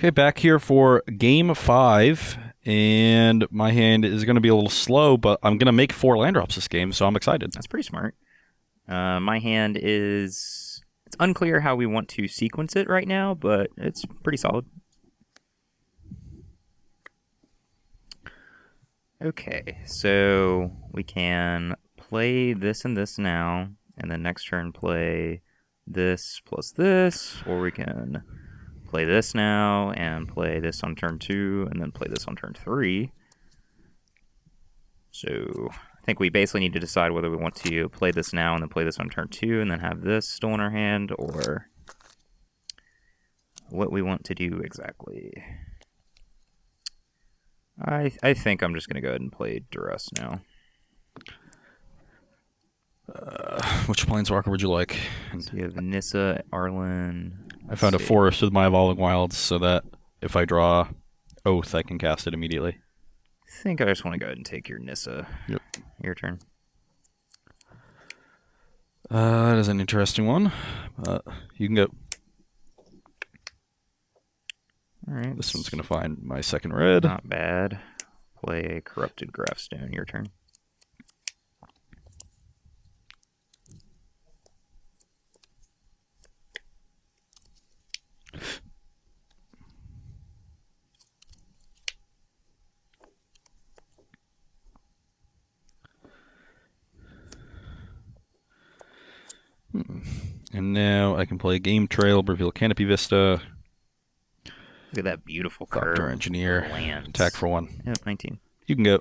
Okay, back here for game 5, and my hand is going to be a little slow, but I'm going to make 4 land drops this game, so I'm excited. That's pretty smart. My hand is... It's unclear how we want to sequence it right now, but it's pretty solid. Okay, so we can play this and this now, and then next turn play this plus this, or we can play this now and play this on turn 2, and then play this on turn 3. So I think we basically need to decide whether we want to play this now and then play this on turn 2 and then have this still in our hand, or what we want to do exactly. I think I'm just going to go ahead and play Duress now. Which Planeswalker would you like? So you have Nissa, Arlen. I found a forest with my Evolving Wilds so that if I draw Oath, I can cast it immediately. I think I just want to go ahead and take your Nissa. Yep. Your turn. That is an interesting one. You can go. All right. This one's going to find my second red. Not bad. Play a Corrupted Graphstone. Your turn. And now I can play Game Trail, reveal Canopy Vista. Look at that beautiful curve. Doctor Engineer. Lands. Attack for 1. Yep, 19. You can go.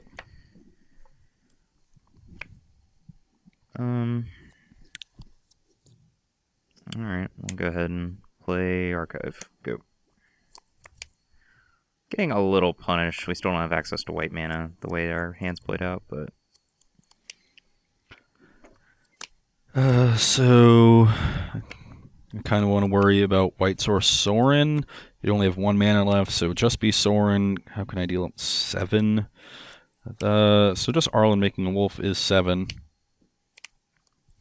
Alright, we'll go ahead and play Archive. Go. Getting a little punished. We still don't have access to white mana the way our hands played out, but... So I kind of want to worry about White Source Sorin. You only have 1 mana left, so just be Sorin. How can I deal him? 7. So just Arlen making a wolf is 7.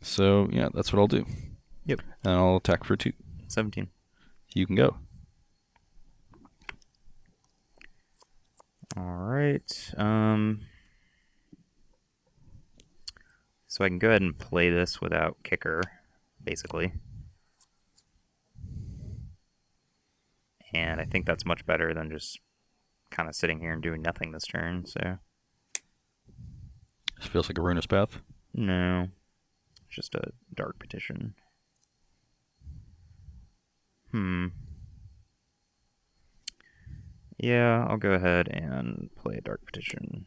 So yeah, that's what I'll do. Yep. And I'll attack for 2. 17. You can go. Alright. So I can go ahead and play this without kicker, basically. And I think that's much better than just kind of sitting here and doing nothing this turn, so... This feels like a Ruinous Path. No. Just a Dark Petition. Yeah, I'll go ahead and play a Dark Petition.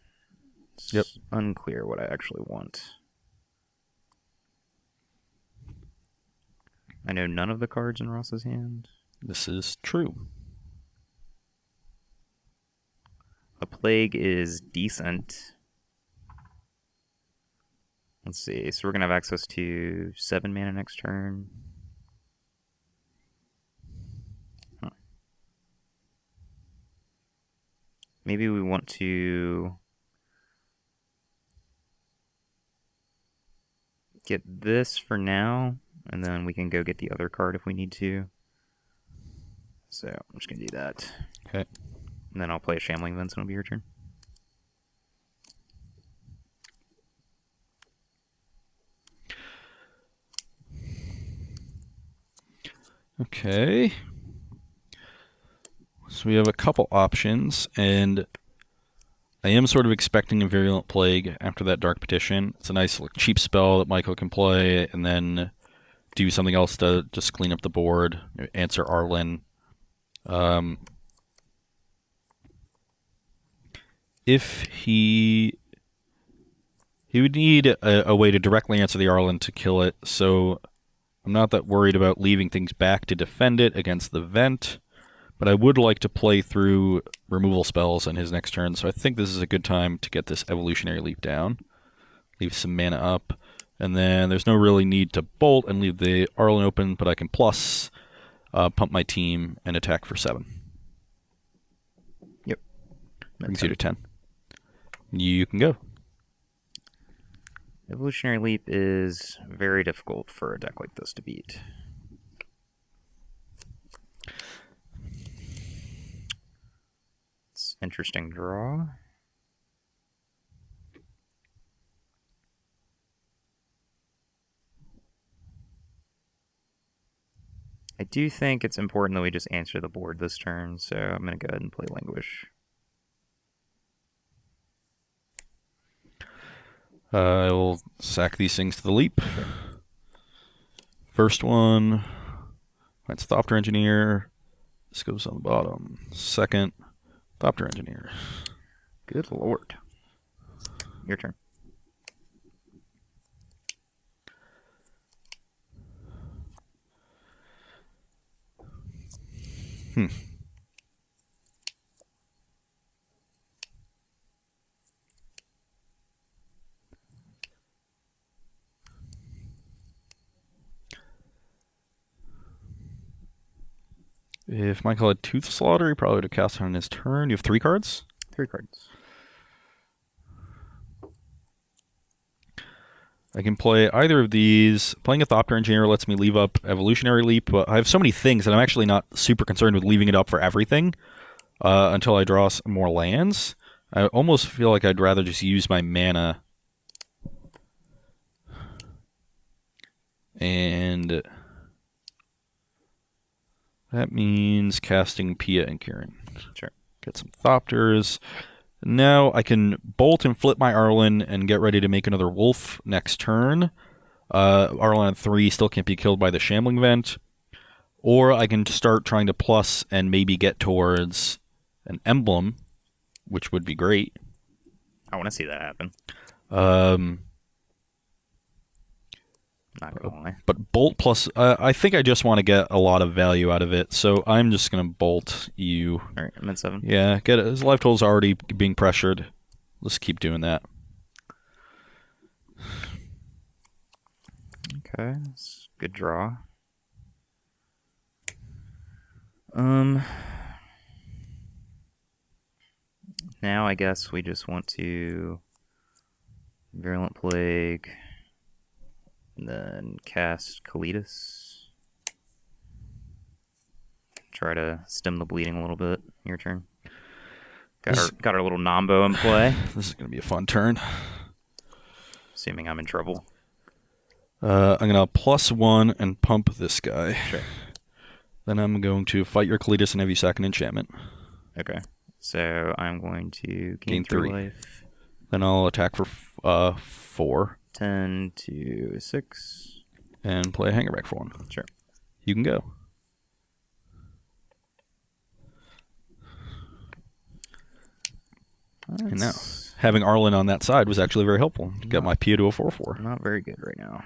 It's Yep. unclear what I actually want. I know none of the cards in Ross's hand. This is true. A Plague is decent. Let's see, so we're going to have access to 7 mana next turn. Huh. Maybe we want to get this for now, and then we can go get the other card if we need to. So I'm just going to do that. Okay. And then I'll play a Shambling Vents and it'll be your turn. Okay. So we have a couple options, and I am sort of expecting a Virulent Plague after that Dark Petition. It's a nice cheap spell that Michael can play, and then do something else to just clean up the board, answer Arlen. If he would need a way to directly answer the Arlen to kill it, so I'm not that worried about leaving things back to defend it against the Vent, but I would like to play through removal spells on his next turn, so I think this is a good time to get this Evolutionary Leap down. Leave some mana up, and then there's no really need to bolt and leave the Arlen open, but I can plus pump my team and attack for 7. Yep. Brings you to 10. You can go. Evolutionary Leap is very difficult for a deck like this to beat. Interesting draw. I do think it's important that we just answer the board this turn, so I'm going to go ahead and play Languish. I will sack these things to the leap. First one, that's Thopter Engineer. This goes on the bottom. Second, Thopter Engineer. Good lord. Your turn. If Michael had Tooth Slaughter, he probably would have cast it on his turn. You have 3 cards? 3 cards. I can play either of these. Playing a Thopter Engineer lets me leave up Evolutionary Leap, but I have so many things that I'm actually not super concerned with leaving it up for everything until I draw some more lands. I almost feel like I'd rather just use my mana. And that means casting Pia and Kieran. Sure. Get some Thopters. Now I can bolt and flip my Arlen and get ready to make another wolf next turn. Arlen at 3 still can't be killed by the Shambling Vent. Or I can start trying to plus and maybe get towards an emblem, which would be great. I want to see that happen. Not gonna lie. But bolt plus, I think I just want to get a lot of value out of it, so I'm just gonna bolt you. All right, I'm at 7. Yeah, get it. His life total's already being pressured. Let's keep doing that. Okay, that's a good draw. Now I guess we just want to Virulent Plague, and then cast Kalitas. Try to stem the bleeding a little bit. Your turn. Got our little Nombo in play. This is gonna be a fun turn. Assuming I'm in trouble. I'm gonna +1 and pump this guy. Sure. Then I'm going to fight your Kalitas and have you sack an enchantment. Okay. So I'm going to Gain 3 3. life. Then I'll attack for 4 10 to 6. and play a Hangerback for 1. Sure. You can go. And now, having Arlen on that side was actually very helpful to get my Pia to a 4/4. Not very good right now.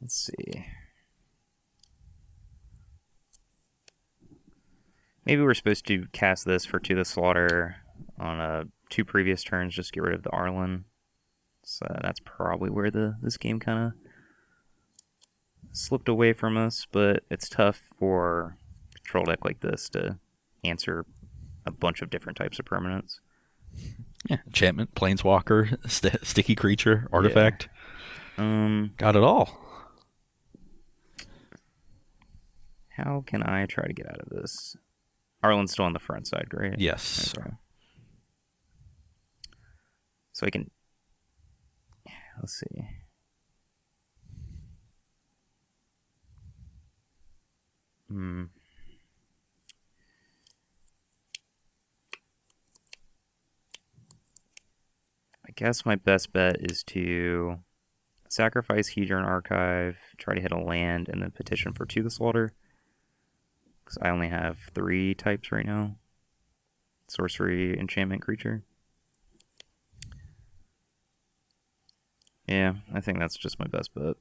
Let's see. Maybe we're supposed to cast this for To the Slaughter on 2 previous turns, just get rid of the Arlen. So that's probably where this game kind of slipped away from us, but it's tough for control deck like this to answer a bunch of different types of permanents. Yeah, enchantment, planeswalker, sticky creature, artifact. Yeah. Got it all. How can I try to get out of this? Arlen's still on the front side, right? Yes. Okay. So I can... Let's see. I guess my best bet is to sacrifice Hedron Archive, try to hit a land, and then petition for To the Slaughter. Because I only have 3 types right now. Sorcery, enchantment, creature. Yeah, I think that's just my best bet.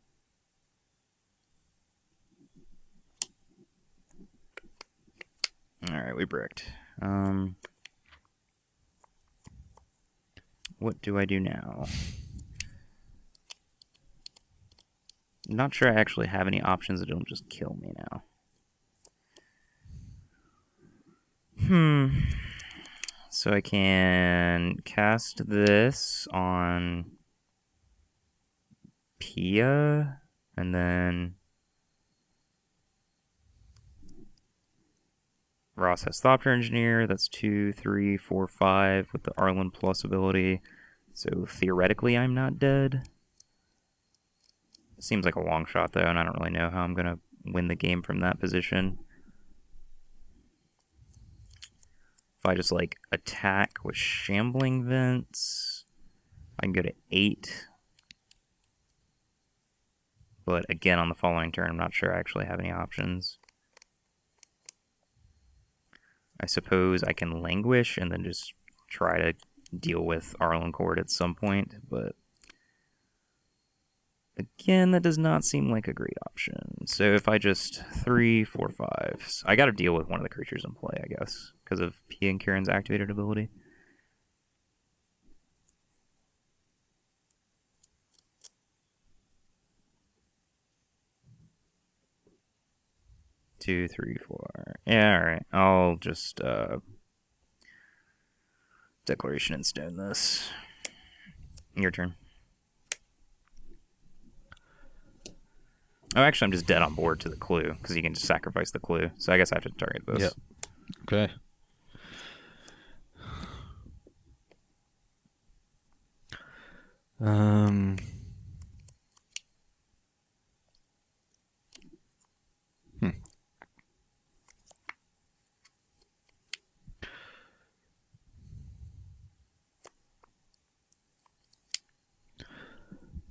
Alright, we bricked. What do I do now? I'm not sure I actually have any options that don't just kill me now. So I can cast this on Pia And then Ross has Thopter Engineer. That's 2, 3, 4, 5 with the Arlen Plus ability. So theoretically, I'm not dead. Seems like a long shot, though, and I don't really know how I'm going to win the game from that position. If I just, like, attack with Shambling Vents, I can go to 8. But again, on the following turn, I'm not sure I actually have any options. I suppose I can Languish and then just try to deal with Arlen Cord at some point, but again, that does not seem like a great option. So if I just 3, 4, 5, I got to deal with one of the creatures in play, I guess, because of P and Kieran's activated ability. Two, 3, 4. Yeah, all right. I'll just Declaration in Stone this. Your turn. Oh, actually, I'm just dead on board to the clue, because you can just sacrifice the clue. So I guess I have to target this. Yep. Okay.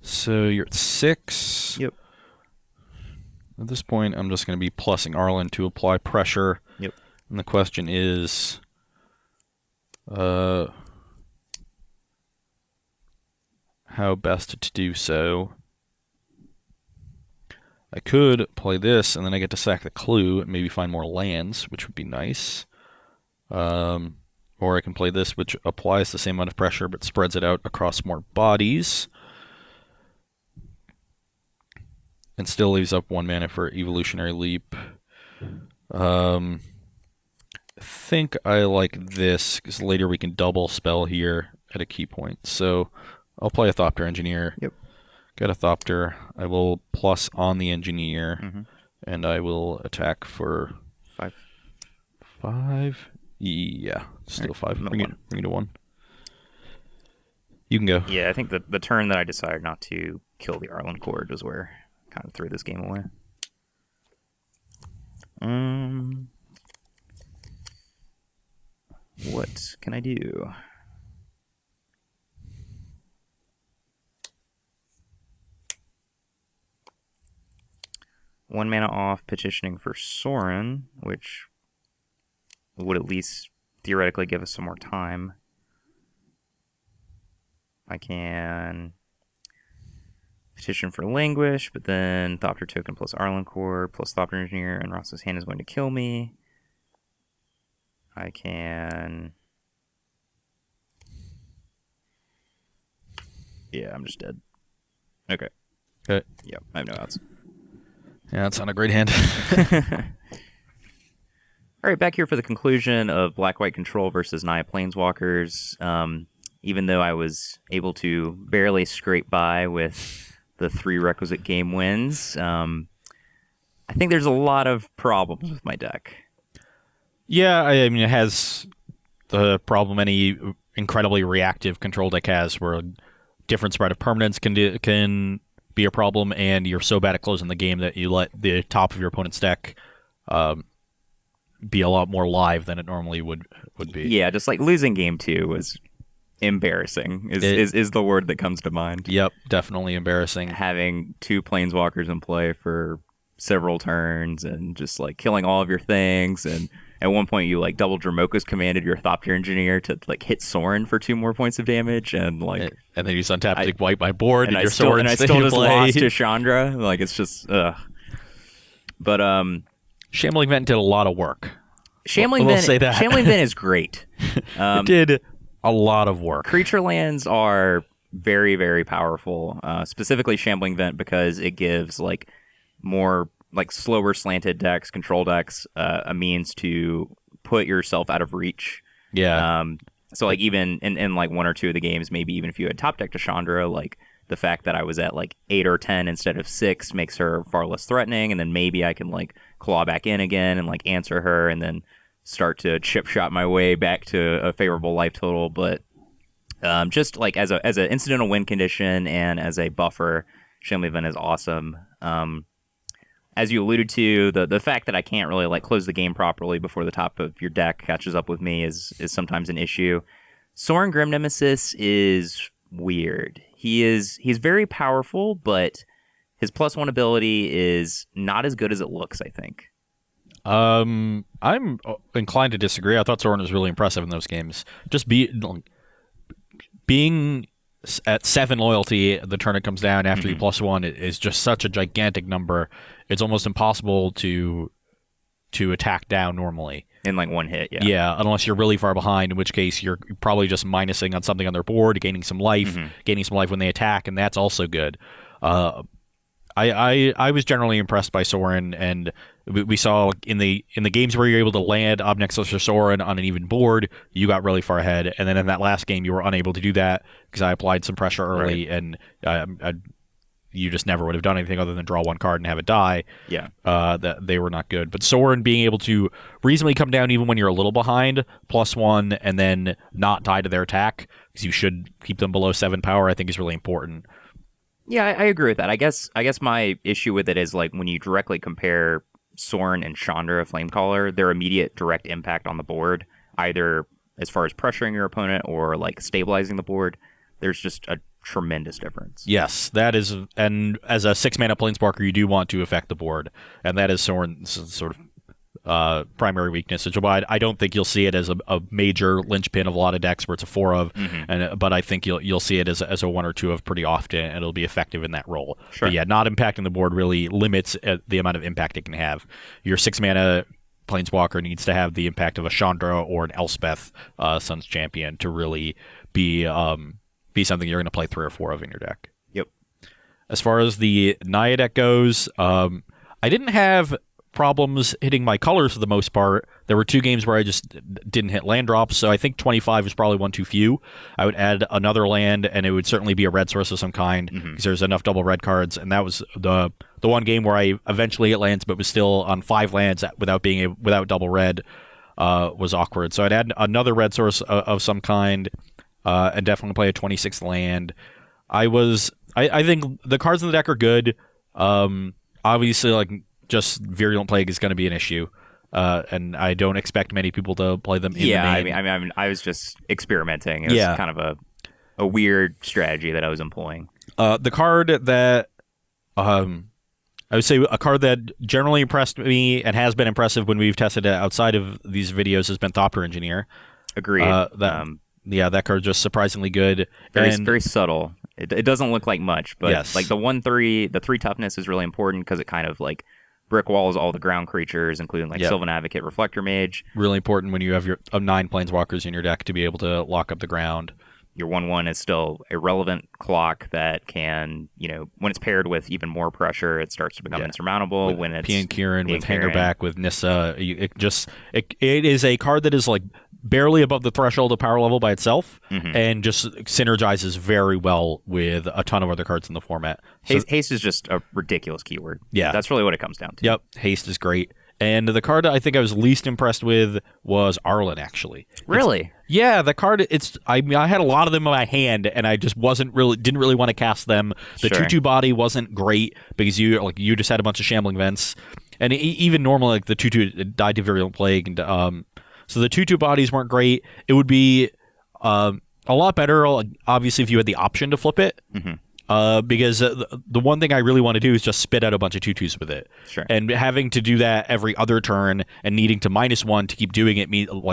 So you're at 6. Yep. At this point, I'm just going to be plussing Arlen to apply pressure. Yep. And the question is, how best to do so. I could play this, and then I get to sack the clue and maybe find more lands, which would be nice. Or I can play this, which applies the same amount of pressure, but spreads it out across more bodies. And still leaves up 1 mana for Evolutionary Leap. I think I like this, because later we can double spell here at a key point. So I'll play a Thopter Engineer. Yep. Get a Thopter. I will plus on the Engineer, and I will attack for 5. 5? Yeah, still Right, 5. Bring it to 1. You can go. Yeah, I think the turn that I decided not to kill the Arlen Cord was where I kind of threw this game away. What can I do? One mana off, petitioning for Sorin, which would at least theoretically give us some more time. I can petition for Languish, but then Thopter Token plus Arlen Core plus Thopter Engineer, and Ross's hand is going to kill me. I can... Yeah, I'm just dead. Okay. Okay. Yep, I have no outs. Yeah, that's not a great hand. All right, back here for the conclusion of Black-White Control versus Naya Planeswalkers. Even though I was able to barely scrape by with the 3 requisite game wins, I think there's a lot of problems with my deck. Yeah, I mean, it has the problem any incredibly reactive control deck has, where a different spread of permanents can be a problem, and you're so bad at closing the game that you let the top of your opponent's deck be a lot more live than it normally would be. Yeah, just like losing game 2 was embarrassing is the word that comes to mind. Yep, definitely embarrassing. Having 2 Planeswalkers in play for several turns and just like killing all of your things, and at one point you like double Dramoka's commanded your Thopter Engineer to like hit Sorin for 2 more points of damage, and like and then you just untap to wipe my board, and I your still Sorin just play. lost to Chandra. Like, it's just but Shambling Vent did a lot of work. Shambling we'll Vent, say that. Shambling Vent is great. It did a lot of work. Creature lands are very, very powerful. Specifically Shambling Vent, because it gives like more like slower slanted decks, control decks, a means to put yourself out of reach. Yeah. So like even in like 1 or 2 of the games, maybe even if you had top deck to Chandra, like the fact that I was at like 8 or 10 instead of 6 makes her far less threatening, and then maybe I can like claw back in again and like answer her and then start to chip shot my way back to a favorable life total. But just like as an incidental win condition and as a buffer, Shameful Event is awesome. As you alluded to, the fact that I can't really like close the game properly before the top of your deck catches up with me is sometimes an issue. Sorin Grim Nemesis is weird. He's very powerful, but his +1 ability is not as good as it looks, I think. I'm inclined to disagree. I thought Sorin was really impressive in those games. Just being at 7 loyalty, the turn it comes down after you +1 is just such a gigantic number. It's almost impossible to attack down normally. In like one hit, yeah. Yeah, unless you're really far behind, in which case you're probably just minusing on something on their board, gaining some life when they attack, and that's also good. I was generally impressed by Sorin, and we saw in the games where you're able to land Obnexus or Sorin on an even board, you got really far ahead, and then in that last game you were unable to do that because I applied some pressure early, and you just never would have done anything other than draw one card and have it die. Yeah. That they were not good. But Sorin being able to reasonably come down even when you're a little behind, +1, and then not die to their attack, because you should keep them below 7 power, I think is really important. Yeah, I agree with that. I guess my issue with it is like when you directly compare Sorin and Chandra Flamecaller, their immediate direct impact on the board, either as far as pressuring your opponent or like stabilizing the board, there's just a tremendous difference. Yes, that is, and as a 6-mana Planeswalker, you do want to affect the board, and that is Sorin's sort of primary weakness. Which I don't think you'll see it as a major linchpin of a lot of decks where it's a 4 of, but I think you'll see it as a 1 or 2 of pretty often, and it'll be effective in that role. Sure. But yeah, not impacting the board really limits the amount of impact it can have. Your 6-mana Planeswalker needs to have the impact of a Chandra or an Elspeth, Sun's Champion, to really be something you're going to play 3 or 4 of in your deck. Yep. As far as the Naya deck goes, I didn't have problems hitting my colors for the most part. There were 2 games where I just didn't hit land drops, so I think 25 was probably one too few. I would add another land, and it would certainly be a red source of some kind, because there's enough double red cards, and that was the one game where I eventually hit lands, but was still on 5 lands without double red, was awkward. So I'd add another red source of some kind, and definitely play a 26th land. I think the cards in the deck are good. Obviously, like, just Virulent Plague is going to be an issue, and I don't expect many people to play them in the main. I mean, I was just experimenting. It was kind of a weird strategy that I was employing. The card that I would say a card that generally impressed me and has been impressive when we've tested it outside of these videos has been Thopter Engineer. Agreed. That card's just surprisingly good. Very subtle. It doesn't look like much, but yes. Like the 1/3, the 3 toughness is really important because it kind of like brick walls all the ground creatures, including like Sylvan Advocate, Reflector Mage. Really important when you have your 9 Planeswalkers in your deck to be able to lock up the ground. Your 1/1 is still a relevant clock that can, when it's paired with even more pressure, it starts to become insurmountable. With when it's Pian Kiran, with Hangerback, with Nissa, it is a card that is like barely above the threshold of power level by itself, and just synergizes very well with a ton of other cards in the format. Haste is just a ridiculous keyword. Yeah. That's really what it comes down to. Yep, Haste is great. And the card I think I was least impressed with was Arlen, actually. Really? The card, I had a lot of them in my hand, and I just didn't really want to cast them. The 2/2 body wasn't great, because you just had a bunch of Shambling Vents. And even normally, like the 2/2 died to Virulent Plague, and so the 2/2 bodies weren't great. It would be a lot better, obviously, if you had the option to flip it. Because the one thing I really want to do is just spit out a bunch of 2/2s with it. Sure. And having to do that every other turn and needing to -1 to keep doing it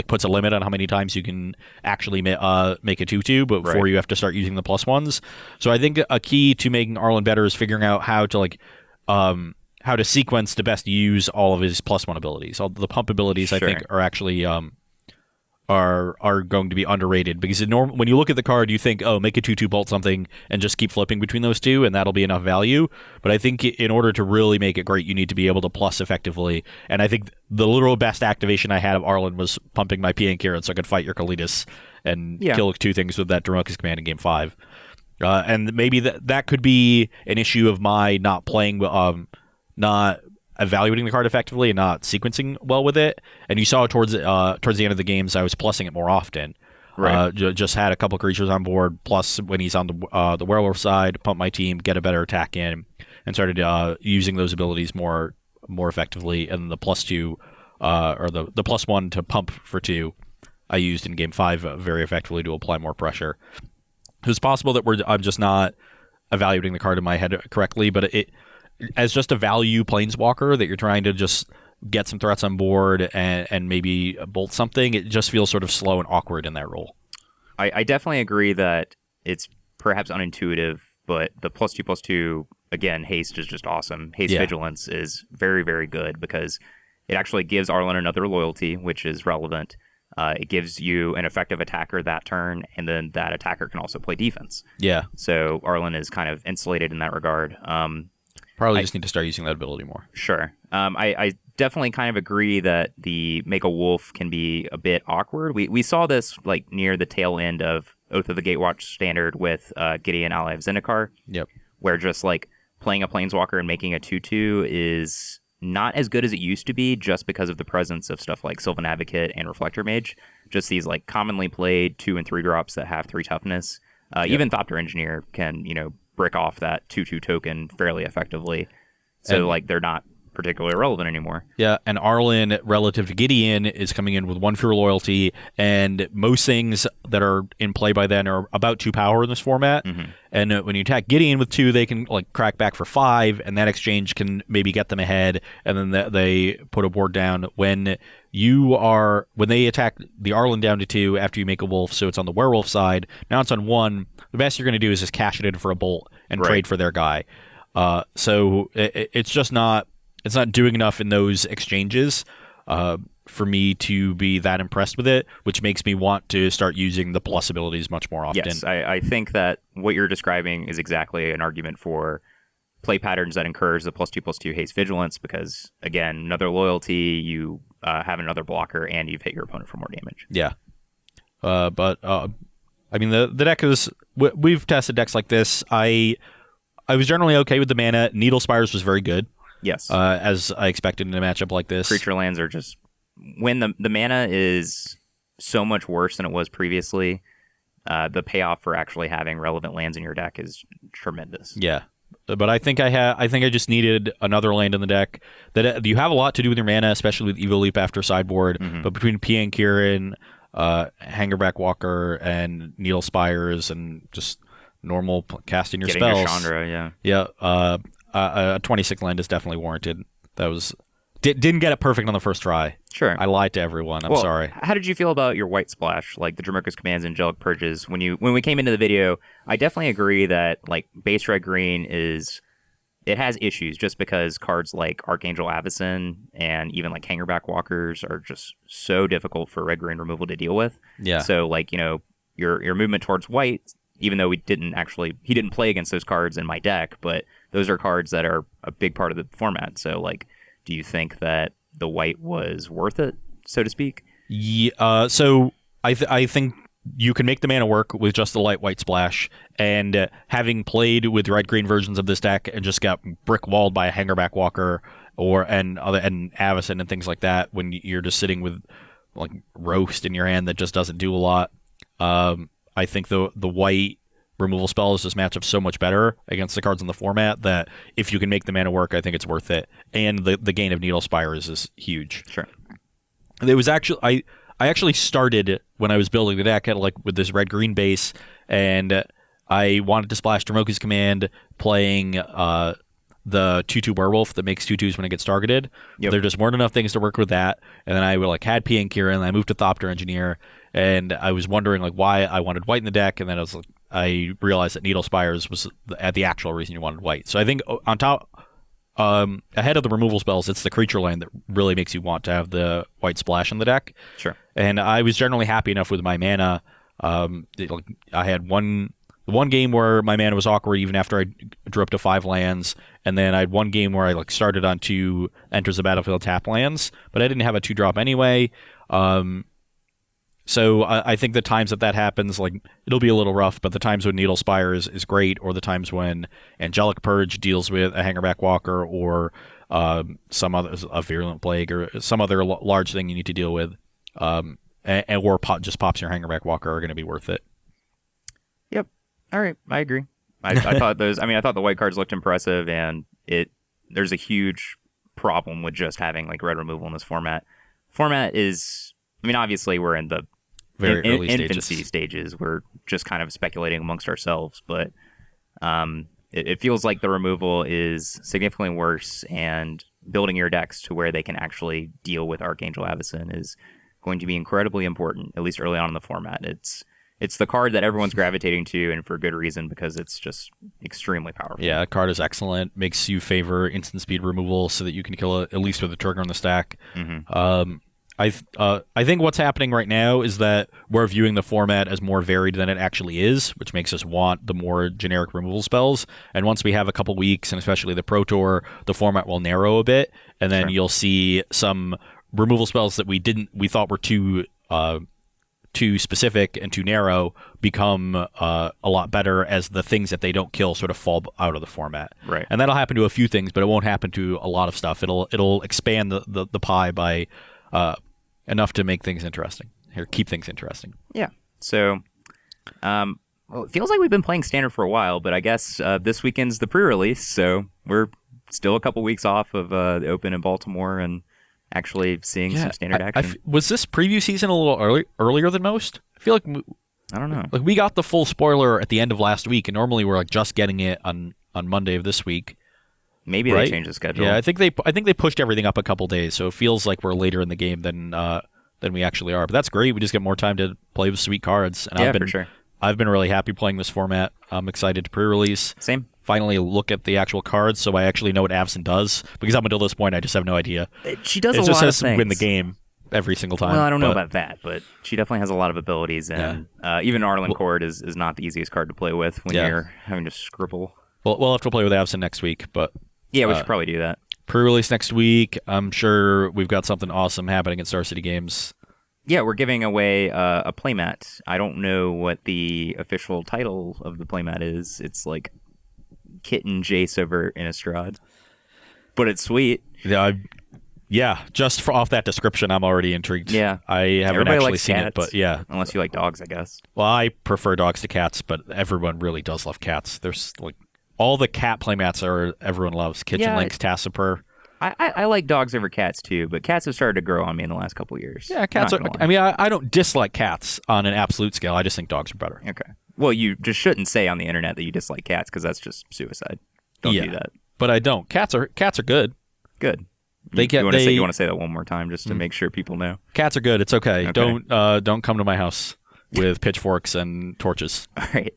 puts a limit on how many times you can actually make a 2/2 before you have to start using the +1s. So I think a key to making Arlen better is figuring out how to sequence to best use all of his +1 abilities. All the pump abilities, I think, are actually are going to be underrated, because when you look at the card, you think, oh, make a 2/2 bolt something and just keep flipping between those two, and that'll be enough value. But I think in order to really make it great, you need to be able to plus effectively. And I think the literal best activation I had of Arlen was pumping my Pian Kiran so I could fight your Kalitas and kill 2 things with that Dromoka's Command in Game 5. And maybe that could be an issue of my not playing, not evaluating the card effectively and not sequencing well with it. And you saw towards the end of the games, I was plussing it more often. Right. Just had a couple creatures on board. Plus, when he's on the werewolf side, pump my team, get a better attack in, and started using those abilities more effectively. And the +2, or the +1 to pump for 2, I used in game 5 very effectively to apply more pressure. It's possible that I'm just not evaluating the card in my head correctly, but it as just a value planeswalker that you're trying to just get some threats on board and maybe bolt something, it just feels sort of slow and awkward in that role. I definitely agree that it's perhaps unintuitive, but the +2/+2, again, haste is just awesome. Haste Vigilance is very, very good because it actually gives Arlen another loyalty, which is relevant. It gives you an effective attacker that turn, and then that attacker can also play defense. Yeah. So Arlen is kind of insulated in that regard. Probably just need to start using that ability more. Sure. I definitely kind of agree that the Make a Wolf can be a bit awkward. We saw this like near the tail end of Oath of the Gatewatch standard with Gideon, ally of Zendikar. Yep. Where just like playing a Planeswalker and making a 2/2 is not as good as it used to be just because of the presence of stuff like Sylvan Advocate and Reflector Mage. Just these like commonly played 2 and 3 drops that have 3 toughness. Even Thopter Engineer can, brick off that 2/2 token fairly effectively. So like they're not particularly relevant anymore. Yeah, and Arlen, relative to Gideon, is coming in with 1 fewer loyalty, and most things that are in play by then are about 2 power in this format. Mm-hmm. And when you attack Gideon with 2, they can like crack back for 5, and that exchange can maybe get them ahead, and then they put a board down. When they attack the Arlen down to 2 after you make a wolf, so it's on the werewolf side, now it's on 1, the best you're going to do is just cash it in for a bolt and trade for their guy. So it's just not... It's not doing enough in those exchanges for me to be that impressed with it, which makes me want to start using the plus abilities much more often. Yes, I think that what you're describing is exactly an argument for play patterns that encourage the +2/+2 haste vigilance because, again, another loyalty, you have another blocker, and you've hit your opponent for more damage. Yeah. But I mean, the deck is... We've tested decks like this. I was generally okay with the mana. Needle Spires was very good. Yes. As I expected in a matchup like this. Creature lands are just... When the mana is so much worse than it was previously, the payoff for actually having relevant lands in your deck is tremendous. Yeah. But I think I just needed another land in the deck. That you have a lot to do with your mana, especially with Evo Leap after sideboard. Mm-hmm. But between Pian Kirin, Hangerback Walker, and Needle Spires, and just normal casting your spells. Your Chandra, yeah. A 26 land is definitely warranted. That was didn't get it perfect on the first try. Sure. I lied to everyone. I'm sorry. How did you feel about your white splash, like the Dromoka's Commands, Angelic Purges? When we came into the video, I definitely agree that like base red green it has issues just because cards like Archangel Avacyn and even like Hangerback Walkers are just so difficult for red green removal to deal with. Yeah. So like your movement towards white, even though he didn't play against those cards in my deck, but those are cards that are a big part of the format. So, like, do you think that the white was worth it, so to speak? Yeah. So I think you can make the mana work with just the light white splash. And having played with red-green versions of this deck and just got brick-walled by a Hangerback Walker and Avacyn and things like that, when you're just sitting with like Roast in your hand that just doesn't do a lot, I think the white removal spells just match up so much better against the cards in the format that if you can make the mana work, I think it's worth it. And the gain of Needle Spires is huge. Sure. It was actually I actually started when I was building the deck with this red-green base, and I wanted to splash Dromoka's Command playing the 2/2 werewolf that makes 2/2s when it gets targeted. Yep. There just weren't enough things to work with that, and then I had Pian Kirin, and I moved to Thopter Engineer, and I was wondering why I wanted white in the deck, and then I realized that Needle Spires was the actual reason you wanted white. So I think on top, ahead of the removal spells, it's the creature land that really makes you want to have the white splash in the deck. Sure. And I was generally happy enough with my mana. I had one game where my mana was awkward even after I drew up to 5 lands, and then I had one game where I started on 2 enters the battlefield tap lands, but I didn't have a 2-drop anyway. So I think the times that happens, like it'll be a little rough, but the times when Needle Spire is great, or the times when Angelic Purge deals with a Hangerback Walker, or some other a Virulent Plague, or some other large thing you need to deal with, or just pops your Hangerback Walker are going to be worth it. Yep. All right, I agree. I thought those. I mean, I thought the white cards looked impressive, and there's a huge problem with just having like red removal in this format. Format is. I mean, obviously we're in the Very early infancy stages. We're just kind of speculating amongst ourselves, but it feels like the removal is significantly worse, and building your decks to where they can actually deal with Archangel Avacyn is going to be incredibly important, at least early on in the format. It's the card that everyone's gravitating to, and for good reason, because it's just extremely powerful. Yeah, that card is excellent. Makes you favor instant speed removal so that you can kill it at least with a trigger on the stack. Mm-hmm. I think what's happening right now is that we're viewing the format as more varied than it actually is, which makes us want the more generic removal spells. And once we have a couple weeks, and especially the Pro Tour, the format will narrow a bit, and then you'll see some removal spells that we thought were too specific and too narrow become a lot better as the things that they don't kill sort of fall out of the format. Right. And that'll happen to a few things, but it won't happen to a lot of stuff. It'll expand the pie by enough to make things interesting, or keep things interesting. Yeah. So, well, it feels like we've been playing Standard for a while, but I guess this weekend's the pre-release, so we're still a couple weeks off of the Open in Baltimore and actually seeing some Standard action. Was this preview season a little earlier than most? I feel like I don't know. Like we got the full spoiler at the end of last week, and normally we're like just getting it on Monday of this week. Maybe right? They changed the schedule. Yeah, I think they pushed everything up a couple days, so it feels like we're later in the game than we actually are. But that's great. We just get more time to play with sweet cards. And for sure. I've been really happy playing this format. I'm excited to pre-release. Same. Finally look at the actual cards, so I actually know what Avacyn does. Because up until this point, I just have no idea. She does it a just lot of says things. Win the game every single time. Well, I don't know about that, but she definitely has a lot of abilities, and even Arlen Cord is not the easiest card to play with when you're having to scribble. Well, we'll have to play with Avacyn next week, but yeah, we should probably do that. Pre-release next week. I'm sure we've got something awesome happening at Star City Games. Yeah, we're giving away a playmat. I don't know what the official title of the playmat is. It's like Kitten Jace over Innistrad, but it's sweet. Yeah, just off that description, I'm already intrigued. Yeah, I haven't Everybody actually likes seen cats, it, but yeah. Unless you like dogs, I guess. Well, I prefer dogs to cats, but everyone really does love cats. There's like all the cat playmats everyone loves. Kitchen Lynx, Tassipur. I like dogs over cats too, but cats have started to grow on me in the last couple of years. Yeah, cats are. I mean, I don't dislike cats on an absolute scale. I just think dogs are better. Okay. Well, you just shouldn't say on the internet that you dislike cats because that's just suicide. Don't do that. But I don't. Cats are good. Good. You want to say that one more time just to make sure people know. Cats are good. It's okay. Don't come to my house with pitchforks and torches. All right.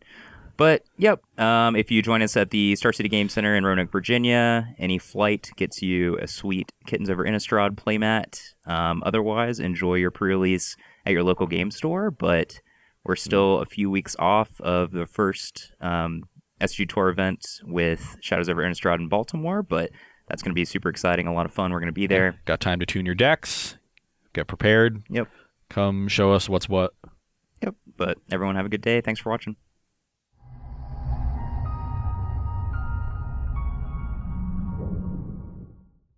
But, yep, if you join us at the Star City Game Center in Roanoke, Virginia, any flight gets you a sweet Kittens Over Innistrad playmat. Otherwise, enjoy your pre-release at your local game store, but we're still a few weeks off of the first SG Tour event with Shadows Over Innistrad in Baltimore, but that's going to be super exciting, a lot of fun. We're going to be there. Got time to tune your decks, get prepared. Yep. Come show us what's what. Yep, but everyone have a good day. Thanks for watching.